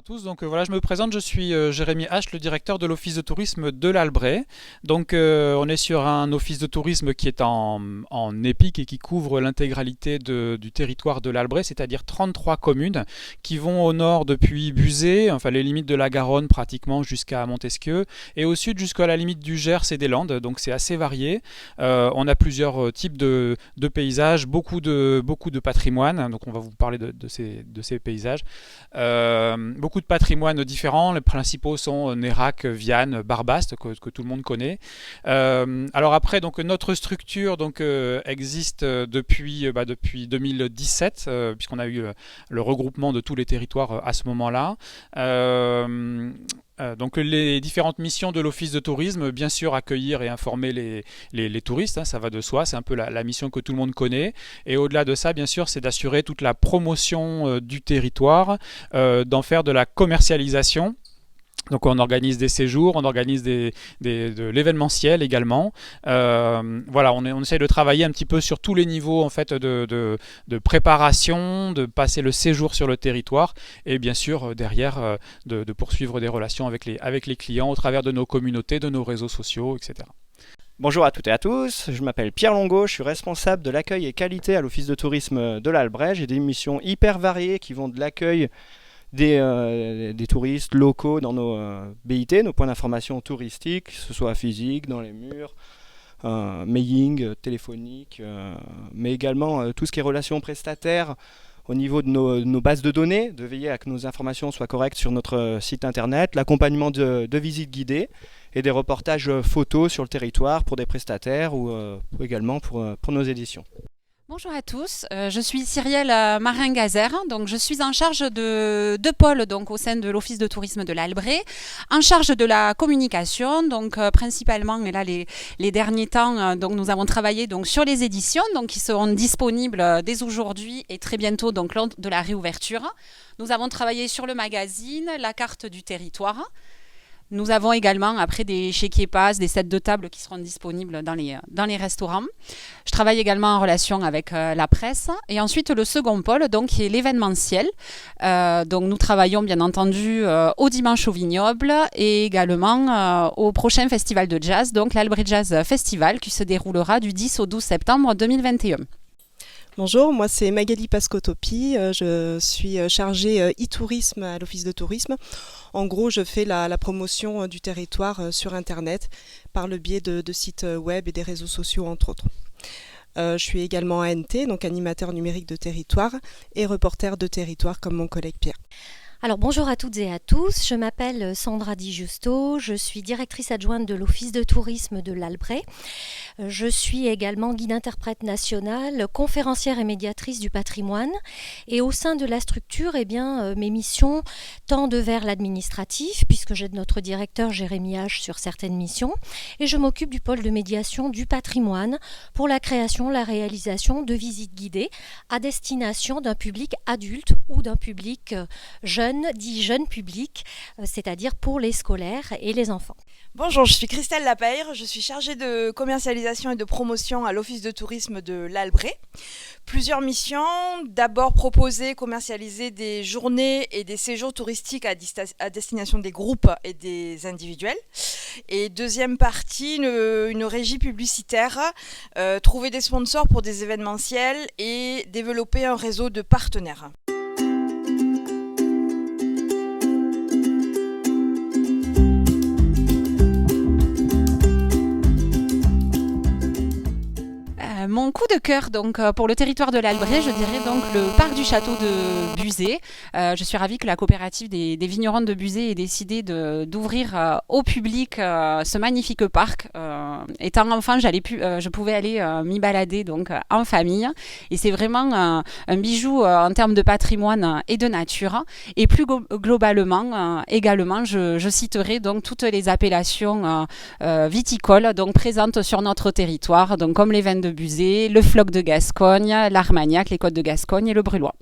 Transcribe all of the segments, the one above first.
tous, donc voilà, je me présente, je suis Jérémy H, le directeur de l'office de tourisme de l'Albret. Donc on est sur un office de tourisme qui est en épique et qui couvre l'intégralité du territoire de l'Albret, c'est-à-dire 33 communes qui vont au nord depuis Buzet, enfin les limites de la Garonne pratiquement jusqu'à Montesquieu, et au sud jusqu'à la limite du Gers et des Landes, donc c'est assez varié. On a plusieurs types de paysages, beaucoup de patrimoine, donc on va vous parler de ces paysages. Beaucoup de patrimoines différents. Les principaux sont Nérac, Viane, Barbaste, que tout le monde connaît. Alors après, donc notre structure existe depuis 2017, puisqu'on a eu le regroupement de tous les territoires à ce moment-là. Donc les différentes missions de l'office de tourisme, bien sûr accueillir et informer les touristes, hein, ça va de soi, c'est un peu la mission que tout le monde connaît. Et au-delà de ça, bien sûr, c'est d'assurer toute la promotion du territoire, d'en faire de la commercialisation. Donc on organise des séjours, on organise de l'événementiel également. Voilà, on essaie de travailler un petit peu sur tous les niveaux en fait de préparation, de passer le séjour sur le territoire et bien sûr derrière de poursuivre des relations avec les clients au travers de nos communautés, de nos réseaux sociaux, etc. Bonjour à toutes et à tous, je m'appelle Pierre Longo, je suis responsable de l'accueil et qualité à l'office de tourisme de l'Albret. J'ai des missions hyper variées qui vont de l'accueil des touristes locaux dans nos BIT, nos points d'information touristiques, que ce soit physique, dans les murs, mailing, téléphonique, mais également tout ce qui est relations prestataires au niveau de nos bases de données, de veiller à que nos informations soient correctes sur notre site internet, l'accompagnement de visites guidées et des reportages photos sur le territoire pour des prestataires ou également pour nos éditions. Bonjour à tous, je suis Cyrielle Marin-Gazer, donc je suis en charge de deux pôles donc, au sein de l'office de tourisme de l'Albret, en charge de la communication, donc principalement, et là les derniers temps, donc nous avons travaillé donc, sur les éditions donc, qui seront disponibles dès aujourd'hui et très bientôt donc, lors de la réouverture. Nous avons travaillé sur le magazine, la carte du territoire. Nous avons également après des chéquiers-passes, des sets de table qui seront disponibles dans les restaurants. Je travaille également en relation avec la presse. Et ensuite, le second pôle, donc, qui est l'événementiel. Donc, nous travaillons bien entendu au Dimanche au Vignoble et également au prochain festival de jazz, donc l'Albret Jazz Festival, qui se déroulera du 10 au 12 septembre 2021. Bonjour, moi c'est Magali Pascotopi, je suis chargée e-tourisme à l'office de tourisme. En gros, je fais la promotion du territoire sur Internet par le biais de sites web et des réseaux sociaux entre autres. Je suis également ANT, donc animateur numérique de territoire et reporter de territoire comme mon collègue Pierre. Alors bonjour à toutes et à tous, je m'appelle Sandra Di Giusto, je suis directrice adjointe de l'office de tourisme de l'Albret. Je suis également guide-interprète nationale, conférencière et médiatrice du patrimoine. Et au sein de la structure, mes missions tendent vers l'administratif, puisque j'ai notre directeur Jérémy H sur certaines missions. Et je m'occupe du pôle de médiation du patrimoine pour la création, la réalisation de visites guidées à destination d'un public adulte ou d'un public jeune, dit jeune public, c'est-à-dire pour les scolaires et les enfants. Bonjour, je suis Christelle Lapeyre, je suis chargée de commercialisation et de promotion à l'office de tourisme de l'Albret. Plusieurs missions, d'abord proposer, commercialiser des journées et des séjours touristiques à destination des groupes et des individuels. Et deuxième partie, une régie publicitaire, trouver des sponsors pour des événementiels et développer un réseau de partenaires. Mon coup de cœur donc, pour le territoire de l'Albret, je dirais donc le parc du château de Buzet. Je suis ravie que la coopérative des vignerons de Buzet ait décidé d'ouvrir au public ce magnifique parc. Étant enfant, je pouvais aller m'y balader donc, en famille. Et c'est vraiment un bijou en termes de patrimoine et de nature. Et plus globalement, également, je citerai donc toutes les appellations viticoles donc, présentes sur notre territoire, donc, comme les vins de Buzet, le Floc de Gascogne, l'Armagnac, les Côtes de Gascogne et le Brulois.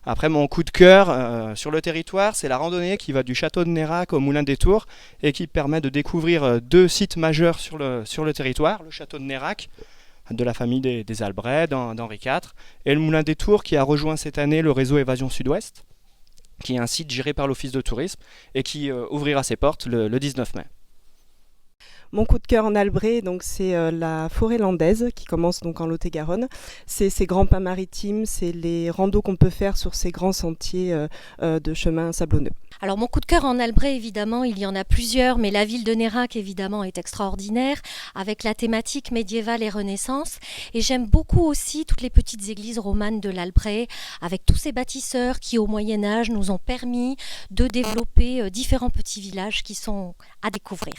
Après, mon coup de cœur sur le territoire, c'est la randonnée qui va du château de Nérac au Moulin des Tours et qui permet de découvrir deux sites majeurs sur le territoire, le château de Nérac, de la famille des Albret, d'Henri IV, et le Moulin des Tours qui a rejoint cette année le réseau Évasion Sud-Ouest. qui est un site géré par l'Office de tourisme et qui ouvrira ses portes le 19 mai. Mon coup de cœur en Albret, donc c'est la forêt landaise qui commence donc en Lot-et-Garonne. C'est ces grands pas maritimes, c'est les randos qu'on peut faire sur ces grands sentiers de chemins sablonneux. Alors mon coup de cœur en Albret, évidemment, il y en a plusieurs, mais la ville de Nérac, évidemment, est extraordinaire, avec la thématique médiévale et Renaissance. Et j'aime beaucoup aussi toutes les petites églises romanes de l'Albret, avec tous ces bâtisseurs qui, au Moyen-Âge, nous ont permis de développer différents petits villages qui sont à découvrir.